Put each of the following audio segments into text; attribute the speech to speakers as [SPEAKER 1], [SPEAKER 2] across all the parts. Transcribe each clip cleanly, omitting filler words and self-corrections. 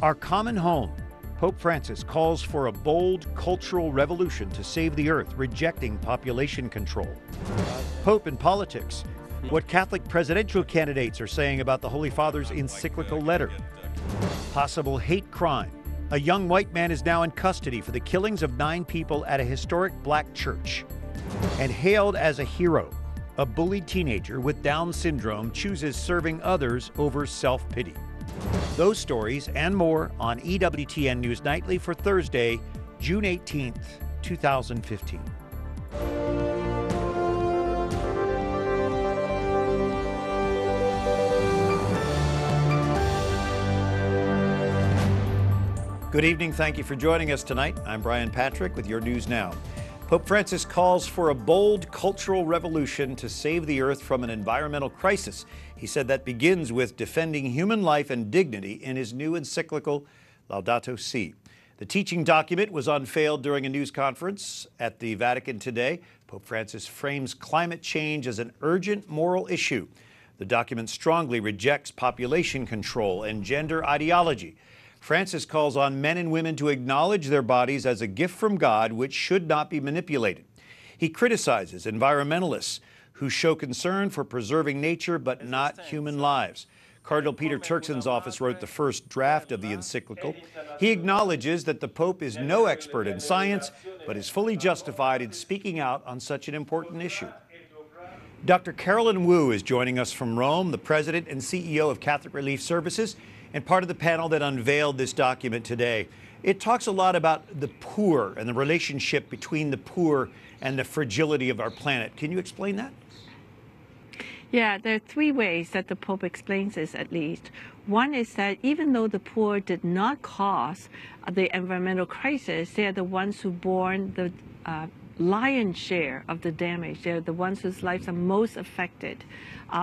[SPEAKER 1] Our common home. Pope Francis calls for a bold cultural revolution to save the earth, rejecting population control. Pope in politics. What Catholic presidential candidates are saying about the Holy Father's encyclical letter. Possible hate crime. A young white man is now in custody for the killings of 9 people at a historic black church. And hailed as a hero, a bullied teenager with Down syndrome chooses serving others over self-pity. Those stories and more on EWTN News Nightly for Thursday, June 18th, 2015. Good evening. Thank you for joining us tonight. I'm Brian Patrick with your news now. Pope Francis calls for a bold cultural revolution to save the earth from an environmental crisis. He said that begins with defending human life and dignity in his new encyclical, Laudato Si. The teaching document was unveiled during a news conference at the Vatican today. Pope Francis frames climate change as an urgent moral issue. The document strongly rejects population control and gender ideology. Francis calls on men and women to acknowledge their bodies as a gift from God which should not be manipulated. He criticizes environmentalists who show concern for preserving nature but not human lives. Cardinal Peter Turkson's office wrote the first draft of the encyclical. He acknowledges that the Pope is no expert in science, but is fully justified in speaking out on such an important issue. Dr. Carolyn Woo is joining us from Rome, the president and CEO of Catholic Relief Services, and part of the panel that unveiled this document today. It talks a lot about the poor and the relationship between the poor and the fragility of our planet. Can you explain that?
[SPEAKER 2] Yeah, there are 3 ways that the Pope explains this, at least. One is that even though the poor did not cause the environmental crisis, they are the ones who borne the lion's share of the damage. They're the ones whose lives are most affected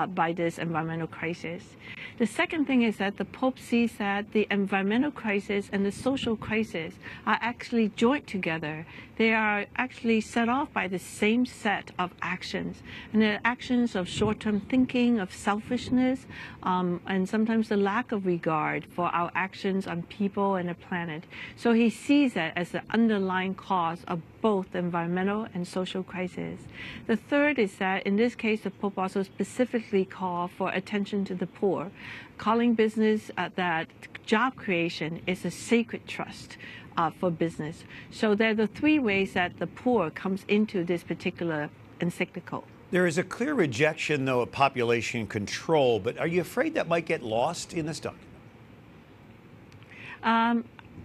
[SPEAKER 2] by this environmental crisis. The second thing is that the Pope sees that the environmental crisis and the social crisis are actually joined together. They are actually set off by the same set of actions. And they're actions of short-term thinking, of selfishness, and sometimes the lack of regard for our actions on people and the planet. So he sees that as the underlying cause of both environmental and social crisis. The third is that in this case, the Pope also specifically called for attention to the poor, calling business that job creation is a sacred trust for business. So there are the 3 ways that the poor comes into this particular encyclical.
[SPEAKER 1] There is a clear rejection, though, of population control, but are you afraid that might get lost in this document?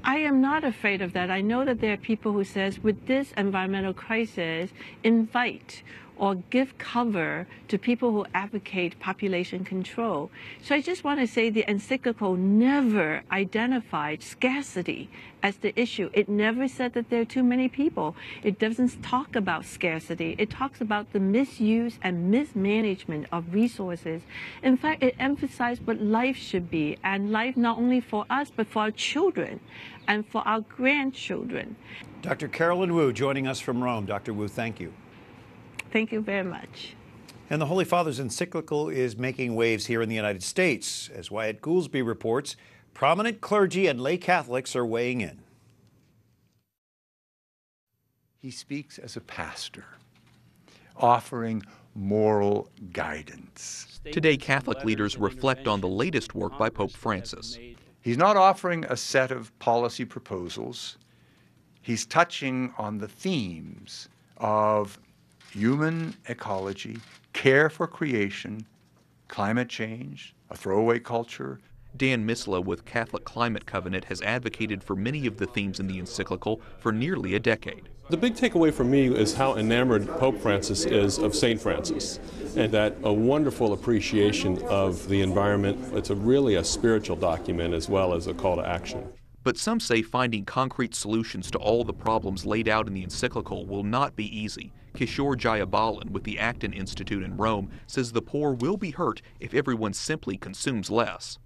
[SPEAKER 2] I am not afraid of that. I know that there are people who says, with this environmental crisis, invite or give cover to people who advocate population control. So I just want to say the encyclical never identified scarcity as the issue. It never said that there are too many people. It doesn't talk about scarcity. It talks about the misuse and mismanagement of resources. In fact, it emphasized what life should be, and life not only for us, but for our children and for our grandchildren.
[SPEAKER 1] Dr. Carolyn Woo joining us from Rome. Dr. Woo, thank you.
[SPEAKER 2] Thank you very much.
[SPEAKER 1] And the Holy Father's encyclical is making waves here in the United States. As Wyatt Goolsby reports, prominent clergy and lay Catholics are weighing in.
[SPEAKER 3] He speaks as a pastor, offering moral guidance.
[SPEAKER 4] Today, Catholic leaders reflect on the latest work by Pope Francis.
[SPEAKER 3] He's not offering a set of policy proposals. He's touching on the themes of human ecology, care for creation, climate change, a throwaway culture.
[SPEAKER 4] Dan Misla with Catholic Climate Covenant has advocated for many of the themes in the encyclical for nearly a decade.
[SPEAKER 5] The big takeaway for me is how enamored Pope Francis is of St. Francis, and that a wonderful appreciation of the environment. It's really a spiritual document as well as a call to action.
[SPEAKER 4] But some say finding concrete solutions to all the problems laid out in the encyclical will not be easy. Kishore Jayabalan with the Acton Institute in Rome says the poor will be hurt if everyone simply consumes less.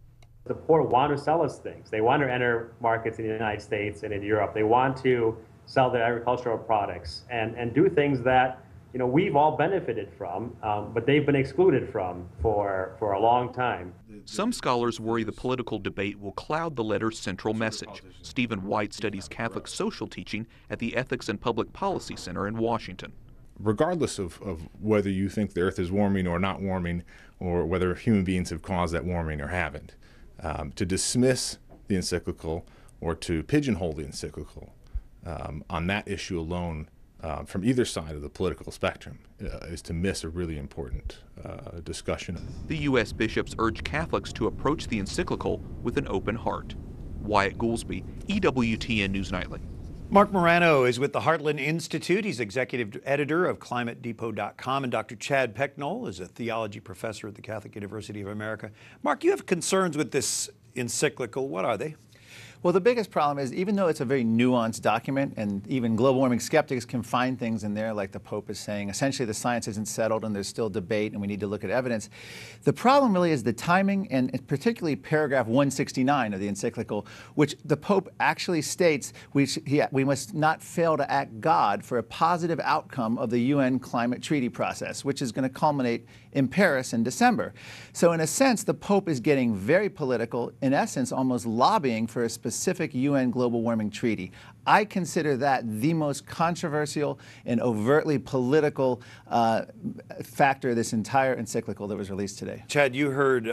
[SPEAKER 6] The poor want to sell us things. They want to enter markets in the United States and in Europe. They want to sell their agricultural products and do things that we've all benefited from, but they've been excluded from for a long time.
[SPEAKER 4] Some scholars worry the political debate will cloud the letter's central message. Stephen White studies Catholic social teaching at the Ethics and Public Policy Center in Washington.
[SPEAKER 7] Regardless of whether you think the Earth is warming or not warming, or whether human beings have caused that warming or haven't, to dismiss the encyclical or to pigeonhole the encyclical on that issue alone from either side of the political spectrum is to miss a really important discussion.
[SPEAKER 4] The U.S. bishops urge Catholics to approach the encyclical with an open heart. Wyatt Goolsby, EWTN News Nightly.
[SPEAKER 1] Marc Morano is with the Heartland Institute. He's executive editor of ClimateDepot.com. And Dr. Chad Pecknold is a theology professor at the Catholic University of America. Marc, you have concerns with this encyclical. What are they?
[SPEAKER 8] Well, the biggest problem is, even though it's a very nuanced document, and even global warming skeptics can find things in there, like the Pope is saying, essentially the science isn't settled and there's still debate and we need to look at evidence. The problem really is the timing, and particularly paragraph 169 of the encyclical, which the Pope actually states we must not fail to act God for a positive outcome of the UN climate treaty process, which is going to culminate in Paris in December. So in a sense, the Pope is getting very political, in essence almost lobbying for a specific UN global warming treaty. I consider that the most controversial and overtly political factor of this entire encyclical that was released today.
[SPEAKER 1] Chad, you heard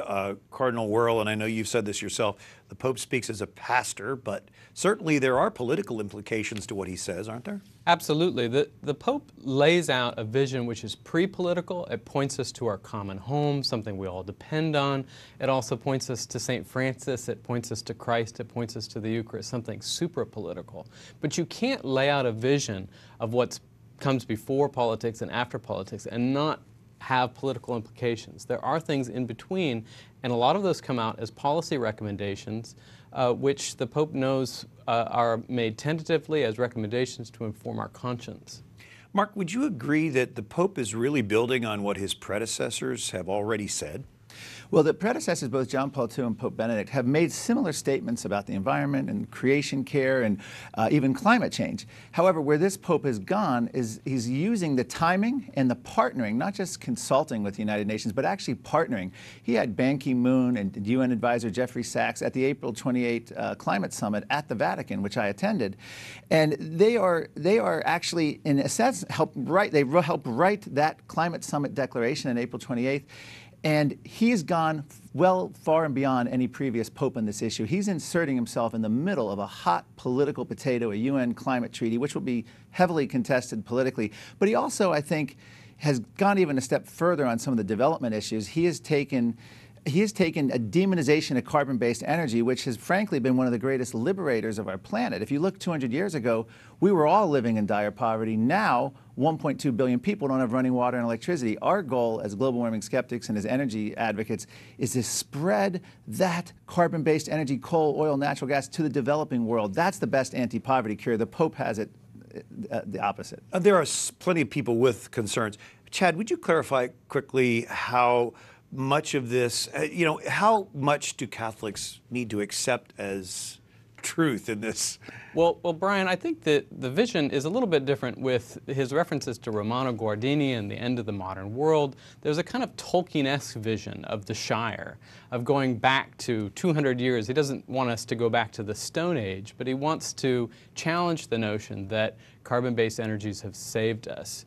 [SPEAKER 1] Cardinal Wuerl, and I know you've said this yourself, the Pope speaks as a pastor, but certainly there are political implications to what he says, aren't there?
[SPEAKER 9] Absolutely. The Pope lays out a vision which is pre-political. It points us to our common home, something we all depend on. It also points us to St. Francis. It points us to Christ. It points us to the Eucharist, something super political. But you can't lay out a vision of what comes before politics and after politics and not have political implications. There are things in between, and a lot of those come out as policy recommendations, which the Pope knows are made tentatively as recommendations to inform our conscience.
[SPEAKER 1] Marc, would you agree that the Pope is really building on what his predecessors have already said?
[SPEAKER 8] Well, the predecessors, both John Paul II and Pope Benedict, have made similar statements about the environment and creation care and even climate change. However, where this Pope has gone is he's using the timing and the partnering, not just consulting with the United Nations, but actually partnering. He had Ban Ki-moon and UN advisor Jeffrey Sachs at the April 28 climate summit at the Vatican, which I attended. And they are actually, in a sense, helped write that climate summit declaration on April 28th. And he's gone well far and beyond any previous pope on this issue. He's inserting himself in the middle of a hot political potato, a UN climate treaty, which will be heavily contested politically. But he also, I think, has gone even a step further on some of the development issues. He has taken a demonization of carbon-based energy, which has frankly been one of the greatest liberators of our planet. If you look 200 years ago, we were all living in dire poverty. Now, 1.2 billion people don't have running water and electricity. Our goal as global warming skeptics and as energy advocates is to spread that carbon-based energy, coal, oil, natural gas, to the developing world. That's the best anti-poverty cure. The Pope has it the opposite.
[SPEAKER 1] There are plenty of people with concerns. Chad, would you clarify quickly how much of this, how much do Catholics need to accept as truth in this?
[SPEAKER 9] Well, Brian, I think that the vision is a little bit different with his references to Romano Guardini and the end of the modern world. There's a kind of Tolkien-esque vision of the Shire, of going back to 200 years. He doesn't want us to go back to the Stone Age, but he wants to challenge the notion that carbon-based energies have saved us.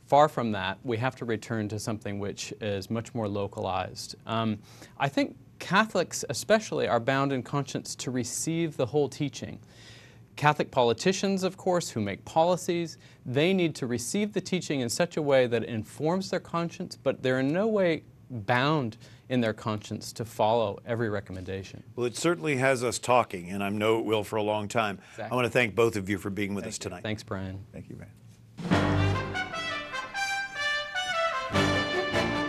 [SPEAKER 9] Far from that, we have to return to something which is much more localized. I think Catholics especially are bound in conscience to receive the whole teaching. Catholic politicians, of course, who make policies, they need to receive the teaching in such a way that it informs their conscience, but they're in no way bound in their conscience to follow every recommendation.
[SPEAKER 1] Well, it certainly has us talking, and I know it will for a long time.
[SPEAKER 9] Exactly.
[SPEAKER 1] I want to thank both of you for being with us tonight.
[SPEAKER 9] Thanks, Brian.
[SPEAKER 8] Thank you, Brian.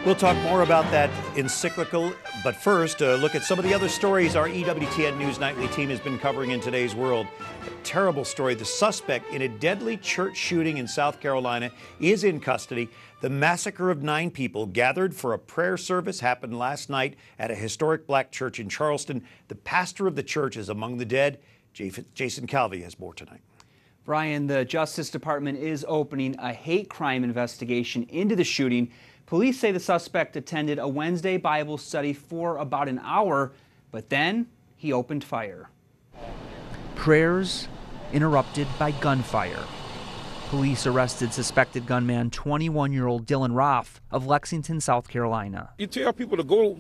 [SPEAKER 1] We'll talk more about that encyclical, but first, look at some of the other stories our EWTN News Nightly team has been covering in today's world. A terrible story. The suspect in a deadly church shooting in South Carolina is in custody. The massacre of 9 people gathered for a prayer service happened last night at a historic black church in Charleston. The pastor of the church is among the dead. Jason Calvi has more tonight.
[SPEAKER 10] Brian, the Justice Department is opening a hate crime investigation into the shooting, Police say the suspect attended a Wednesday Bible study for about an hour, but then he opened fire. Prayers interrupted by gunfire. Police arrested suspected gunman 21-year-old Dylan Roth of Lexington, South Carolina.
[SPEAKER 11] You tell people to go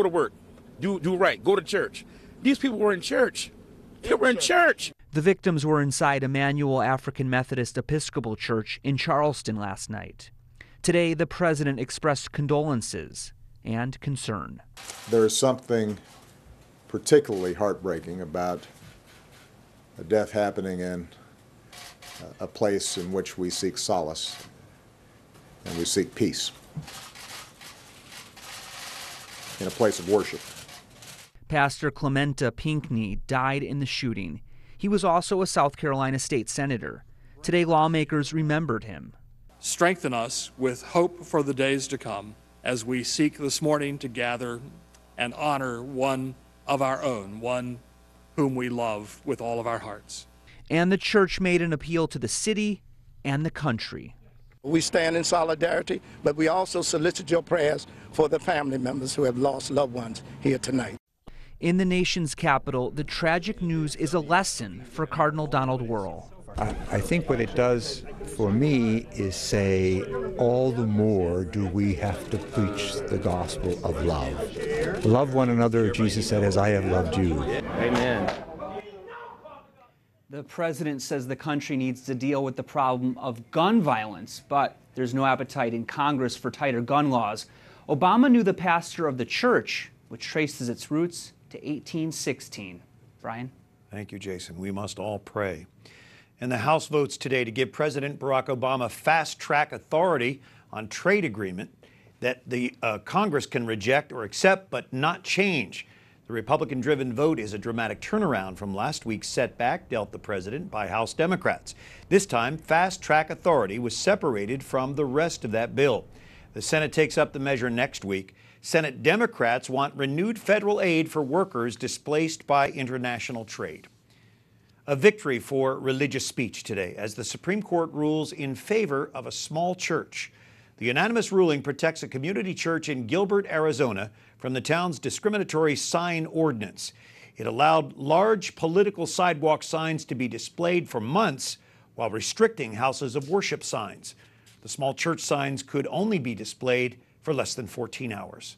[SPEAKER 11] to work, do right, go to church. These people were in church. They were in church.
[SPEAKER 10] The victims were inside Emmanuel African Methodist Episcopal Church in Charleston last night. Today, the president expressed condolences and concern.
[SPEAKER 12] There is something particularly heartbreaking about a death happening in a place in which we seek solace and we seek peace, in a place of worship.
[SPEAKER 10] Pastor Clementa Pinckney died in the shooting. He was also a South Carolina state senator. Today, lawmakers remembered him.
[SPEAKER 13] Strengthen us with hope for the days to come as we seek this morning to gather and honor one of our own, one whom we love with all of our hearts.
[SPEAKER 10] And the church made an appeal to the city and the country.
[SPEAKER 14] We stand in solidarity, but we also solicit your prayers for the family members who have lost loved ones here tonight.
[SPEAKER 10] In the nation's capital, the tragic news is a lesson for Cardinal Donald Wuerl.
[SPEAKER 15] I think what it does for me is say, all the more do we have to preach the gospel of love. Love one another, Jesus said, as I have loved you.
[SPEAKER 10] Amen. The president says the country needs to deal with the problem of gun violence, but there's no appetite in Congress for tighter gun laws. Obama knew the pastor of the church, which traces its roots to 1816. Brian?
[SPEAKER 1] Thank you, Jason. We must all pray. And the House votes today to give President Barack Obama fast-track authority on trade agreement that the Congress can reject or accept but not change. The Republican-driven vote is a dramatic turnaround from last week's setback dealt the president by House Democrats. This time, fast-track authority was separated from the rest of that bill. The Senate takes up the measure next week. Senate Democrats want renewed federal aid for workers displaced by international trade. A victory for religious speech today as the Supreme Court rules in favor of a small church. The unanimous ruling protects a community church in Gilbert, Arizona, from the town's discriminatory sign ordinance. It allowed large political sidewalk signs to be displayed for months while restricting houses of worship signs. The small church signs could only be displayed for less than 14 hours.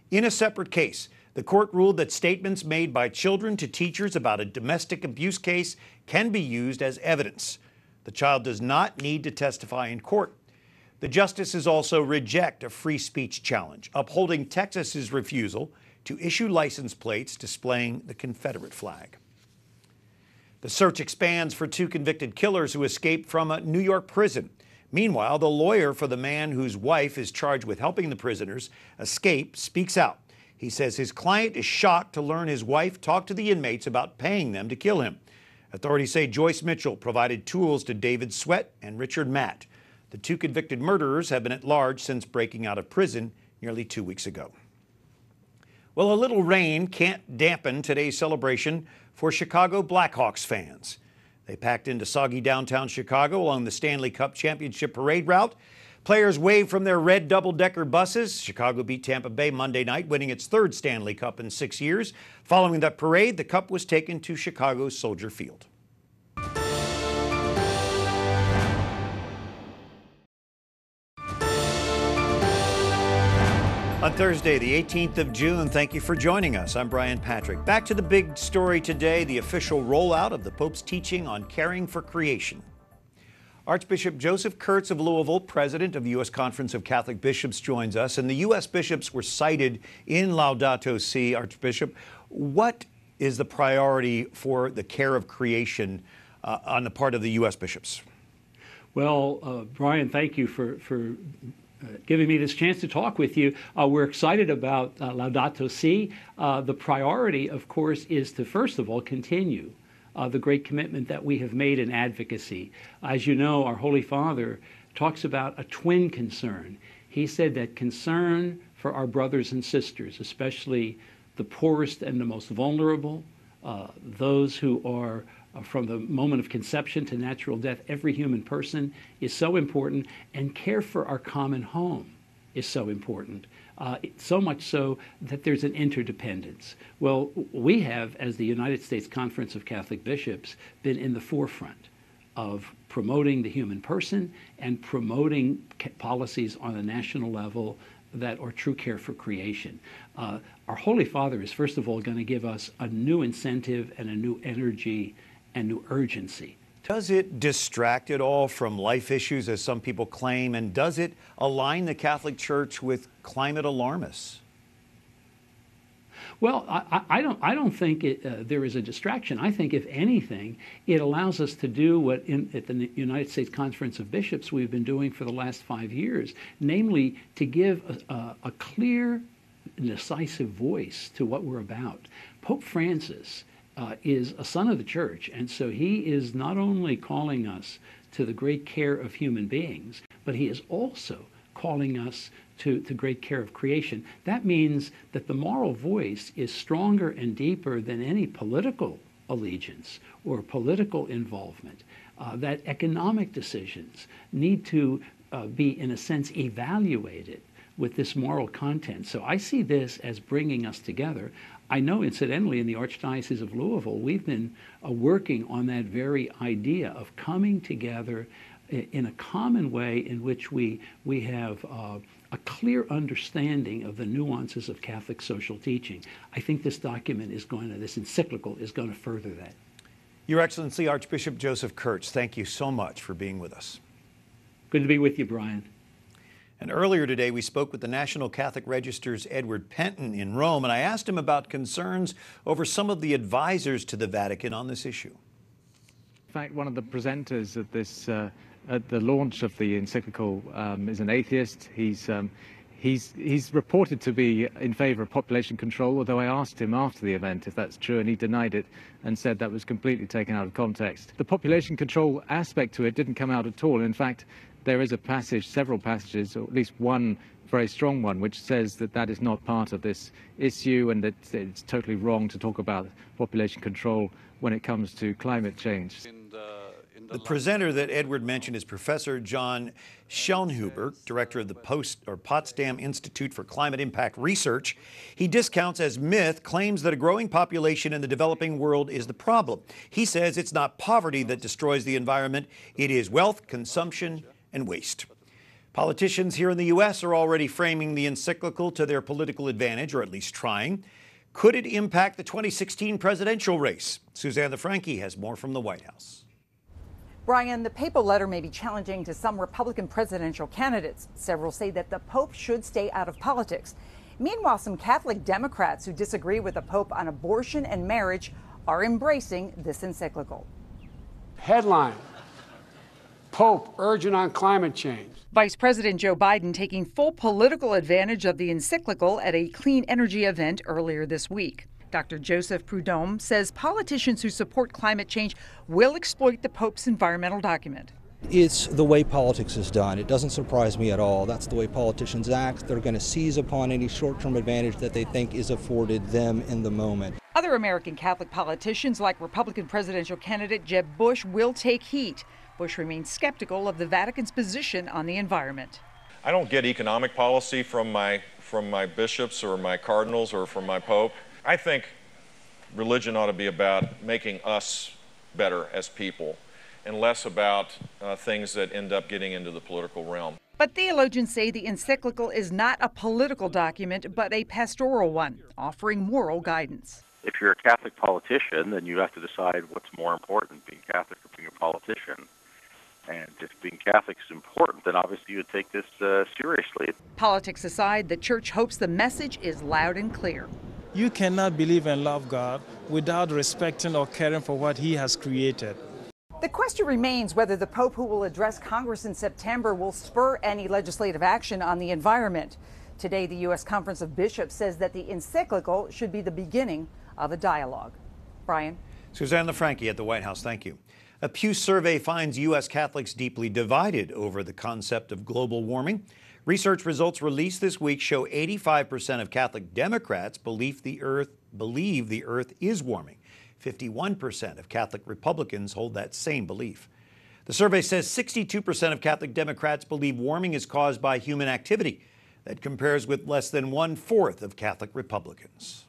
[SPEAKER 1] In a separate case, the court ruled that statements made by children to teachers about a domestic abuse case can be used as evidence. The child does not need to testify in court. The justices also reject a free speech challenge, upholding Texas's refusal to issue license plates displaying the Confederate flag. The search expands for two convicted killers who escaped from a New York prison. Meanwhile, the lawyer for the man whose wife is charged with helping the prisoners escape speaks out. He says his client is shocked to learn his wife talked to the inmates about paying them to kill him. Authorities say Joyce Mitchell provided tools to David Sweat and Richard Matt. The two convicted murderers have been at large since breaking out of prison nearly 2 weeks ago. Well, a little rain can't dampen today's celebration for Chicago Blackhawks fans. They packed into soggy downtown Chicago along the Stanley Cup Championship parade route. Players waved from their red double-decker buses. Chicago beat Tampa Bay Monday night, winning its third Stanley Cup in 6 years. Following that parade, the cup was taken to Chicago's Soldier Field. On Thursday, the 18th of June, thank you for joining us. I'm Brian Patrick. Back to the big story today, the official rollout of the Pope's teaching on caring for creation. Archbishop Joseph Kurtz of Louisville, president of the U.S. Conference of Catholic Bishops, joins us. And the U.S. bishops were cited in Laudato Si. Archbishop, what is the priority for the care of creation on the part of the U.S. bishops?
[SPEAKER 16] Well, Brian, thank you for giving me this chance to talk with you. We're excited about Laudato Si. The priority, of course, is to, first of all, continue the great commitment that we have made in advocacy. As you know, our Holy Father talks about a twin concern. He said that concern for our brothers and sisters, especially the poorest and the most vulnerable, those who are from the moment of conception to natural death, every human person is so important, and care for our common home is so important. So much so that there's an interdependence. Well, we have, as the United States Conference of Catholic Bishops, been in the forefront of promoting the human person and promoting policies on a national level that are true care for creation. Our Holy Father is, first of all, going to give us a new incentive and a new energy and new urgency.
[SPEAKER 1] Does it distract at all from life issues, as some people claim, and does it align the Catholic Church with climate alarmists?
[SPEAKER 16] Well, I don't think there is a distraction. I think, if anything, it allows us to do what at the United States Conference of Bishops we've been doing for the last 5 years, namely to give a clear and decisive voice to what we're about. Pope Francis is a son of the Church, and so he is not only calling us to the great care of human beings, but he is also calling us to great care of creation. That means that the moral voice is stronger and deeper than any political allegiance or political involvement. That economic decisions need to be, in a sense, evaluated with this moral content. So I see this as bringing us together. I know, incidentally, in the Archdiocese of Louisville, we've been working on that very idea of coming together in a common way in which we have a clear understanding of the nuances of Catholic social teaching. I think this document this encyclical is going to further that.
[SPEAKER 1] Your Excellency, Archbishop Joseph Kurtz, thank you so much for being with us.
[SPEAKER 16] Good to be with you, Brian.
[SPEAKER 1] And earlier today, we spoke with the National Catholic Register's Edward Pentin in Rome, and I asked him about concerns over some of the advisors to the Vatican on this issue.
[SPEAKER 17] In fact, one of the presenters at this at the launch of the encyclical is an atheist. He's reported to be in favor of population control, although I asked him after the event if that's true, and he denied it and said that was completely taken out of context. The population control aspect to it didn't come out at all. In fact, there is a passage, several passages, or at least one very strong one, which says that that is not part of this issue and that it's totally wrong to talk about population control when it comes to climate change.
[SPEAKER 1] The presenter that Edward mentioned is Professor John Schellenhuber, director of the Potsdam Institute for Climate Impact Research. He discounts as myth claims that a growing population in the developing world is the problem. He says it's not poverty that destroys the environment, it is wealth, consumption, and waste. Politicians here in the U.S. are already framing the encyclical to their political advantage, or at least trying. Could it impact the 2016 presidential race? Susanne LaFrankie has more from the White House.
[SPEAKER 18] Brian, the papal letter may be challenging to some Republican presidential candidates. Several say that the Pope should stay out of politics. Meanwhile, some Catholic Democrats who disagree with the Pope on abortion and marriage are embracing this encyclical.
[SPEAKER 19] Headline: Pope urging on climate change.
[SPEAKER 18] Vice President Joe Biden taking full political advantage of the encyclical at a clean energy event earlier this week. Dr. Joseph Prudhomme says politicians who support climate change will exploit the Pope's environmental document.
[SPEAKER 20] It's the way politics is done. It doesn't surprise me at all. That's the way politicians act. They're going to seize upon any short-term advantage that they think is afforded them in the moment.
[SPEAKER 18] Other American Catholic politicians, like Republican presidential candidate Jeb Bush, will take heat. Bush remains skeptical of the Vatican's position on the environment.
[SPEAKER 21] I don't get economic policy from my bishops or my cardinals or from my Pope. I think religion ought to be about making us better as people and less about things that end up getting into the political realm.
[SPEAKER 18] But theologians say the encyclical is not a political document, but a pastoral one, offering moral guidance.
[SPEAKER 22] If you're a Catholic politician, then you have to decide what's more important, being Catholic or being a politician. And if being Catholic is important, then obviously you would take this seriously.
[SPEAKER 18] Politics aside, the Church hopes the message is loud and clear.
[SPEAKER 23] You cannot believe and love God without respecting or caring for what He has created.
[SPEAKER 18] The question remains whether the Pope, who will address Congress in September, will spur any legislative action on the environment. Today, the U.S. Conference of Bishops says that the encyclical should be the beginning of a dialogue. Brian?
[SPEAKER 1] Susanne LaFrankie at the White House, thank you. A Pew survey finds U.S. Catholics deeply divided over the concept of global warming. Research results released this week show 85% of Catholic Democrats believe the Earth is warming. 51% of Catholic Republicans hold that same belief. The survey says 62% of Catholic Democrats believe warming is caused by human activity. That compares with less than 1/4 of Catholic Republicans.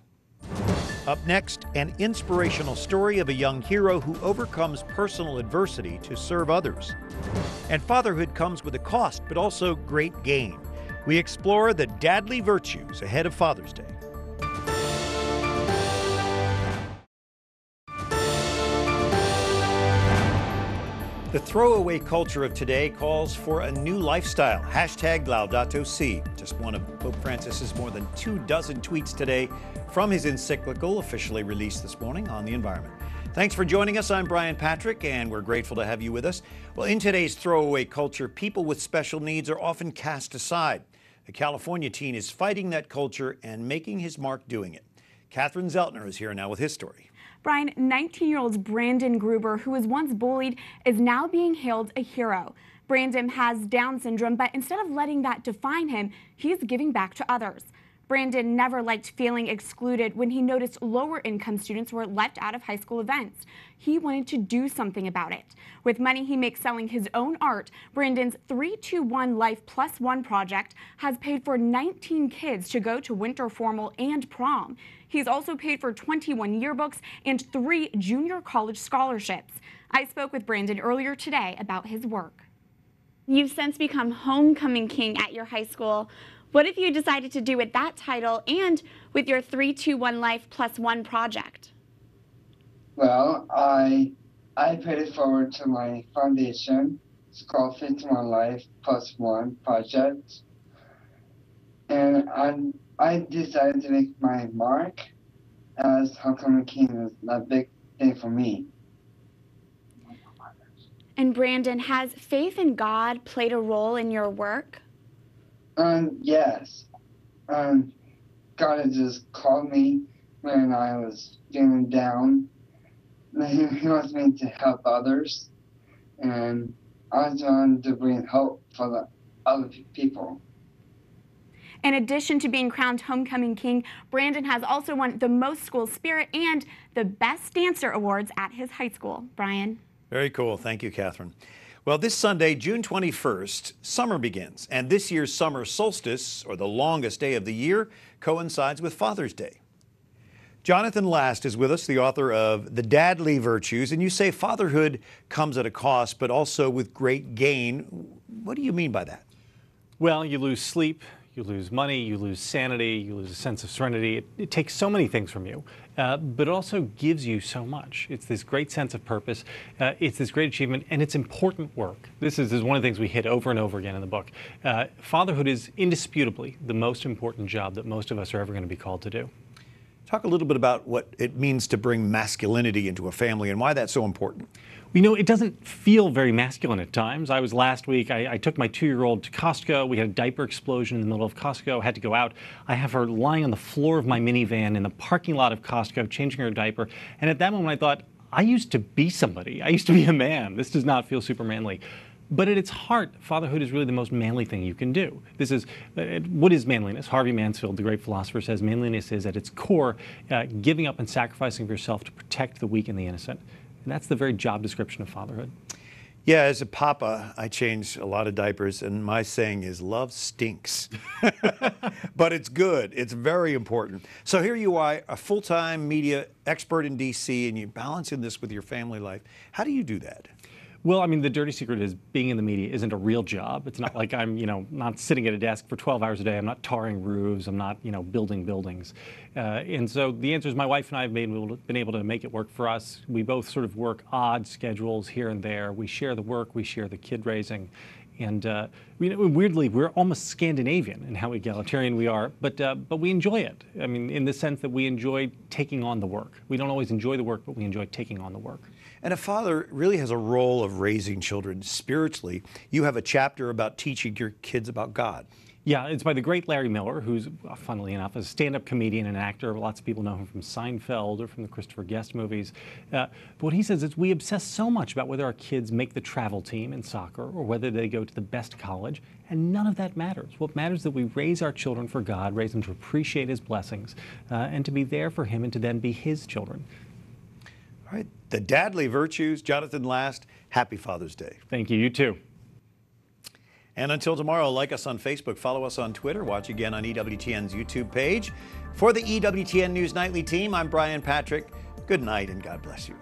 [SPEAKER 1] Up next, an inspirational story of a young hero who overcomes personal adversity to serve others. And fatherhood comes with a cost, but also great gain. We explore the dadly virtues ahead of Father's Day. The throwaway culture of today calls for a new lifestyle. Hashtag Laudato Si, just one of Pope Francis's more than 24 tweets today from his encyclical officially released this morning on the environment. Thanks for joining us. I'm Brian Patrick, and we're grateful to have you with us. Well, in today's throwaway culture, people with special needs are often cast aside. A California teen is fighting that culture and making his mark doing it. Catherine Szeltner is here now with his story.
[SPEAKER 2] Brian, 19-year-old Brandon Gruber, who was once bullied, is now being hailed a hero. Brandon has Down syndrome, but instead of letting that define him, he's giving back to others. Brandon never liked feeling excluded when he noticed lower-income students were left out of high school events. He wanted to do something about it. With money he makes selling his own art, Brandon's 321 Life Plus One project has paid for 19 kids to go to winter formal and prom. He's also paid for 21 yearbooks and 3 junior college scholarships. I spoke with Brandon earlier today about his work. You've since become homecoming king at your high school. What have you decided to do with that title and with your 321 Life Plus One project?
[SPEAKER 3] Well, I paid it forward to my foundation. It's called 321 Life Plus One project. And I decided to make my mark as homecoming king. Is a big thing for me.
[SPEAKER 2] And Brandon, has faith in God played a role in your work?
[SPEAKER 3] Yes. God had just called me when I was feeling down. He wants me to help others, and I just wanted to bring hope for the other people.
[SPEAKER 2] In addition to being crowned homecoming king, Brandon has also won the Most School Spirit and the Best Dancer awards at his high school. Brian.
[SPEAKER 1] Very cool. Thank you, Catherine. Well, this Sunday, June 21st, summer begins, and this year's summer solstice, or the longest day of the year, coincides with Father's Day. Jonathan Last is with us, the author of The Dadly Virtues, and you say fatherhood comes at a cost, but also with great gain. What do you mean by that?
[SPEAKER 5] Well, you lose sleep, you lose money, you lose sanity, you lose a sense of serenity. It takes so many things from you, but it also gives you so much. It's this great sense of purpose, it's this great achievement, and it's important work. This is one of the things we hit over and over again in the book. Fatherhood is indisputably the most important job that most of us are ever going to be called to do.
[SPEAKER 1] Talk a little bit about what it means to bring masculinity into a family and why that's so important.
[SPEAKER 5] You know, it doesn't feel very masculine at times. Last week, I took my 2-year-old to Costco. We had a diaper explosion in the middle of Costco. I had to go out. I have her lying on the floor of my minivan in the parking lot of Costco, changing her diaper. And at that moment, I thought, I used to be somebody. I used to be a man. This does not feel super manly. But at its heart, fatherhood is really the most manly thing you can do. This is, what is manliness? Harvey Mansfield, the great philosopher, says manliness is at its core giving up and sacrificing of yourself to protect the weak and the innocent. And that's the very job description of fatherhood.
[SPEAKER 1] Yeah, as a papa, I change a lot of diapers, and my saying is, love stinks. But it's good. It's very important. So here you are, a full-time media expert in D.C., and you're balancing this with your family life. How do you do that?
[SPEAKER 5] Well, I mean, the dirty secret is being in the media isn't a real job. It's not like I'm, not sitting at a desk for 12 hours a day. I'm not tarring roofs. I'm not, building buildings. And so the answer is my wife and I have been able to make it work for us. We both sort of work odd schedules here and there. We share the work. We share the kid raising. And weirdly, we're almost Scandinavian in how egalitarian we are, but we enjoy it. I mean, in the sense that we enjoy taking on the work. We don't always enjoy the work, but we enjoy taking on the work.
[SPEAKER 1] And a father really has a role of raising children spiritually. You have a chapter about teaching your kids about God.
[SPEAKER 5] Yeah, it's by the great Larry Miller, who's, funnily enough, a stand-up comedian and actor. Lots of people know him from Seinfeld or from the Christopher Guest movies. But what he says is we obsess so much about whether our kids make the travel team in soccer or whether they go to the best college, and none of that matters. What matters is that we raise our children for God, raise them to appreciate His blessings, and to be there for Him and to then be His children.
[SPEAKER 1] All right, the Dadly Virtues, Jonathan Last, happy Father's Day.
[SPEAKER 5] Thank you, you too.
[SPEAKER 1] And until tomorrow, like us on Facebook, follow us on Twitter, watch again on EWTN's YouTube page. For the EWTN News Nightly team, I'm Brian Patrick. Good night and God bless you.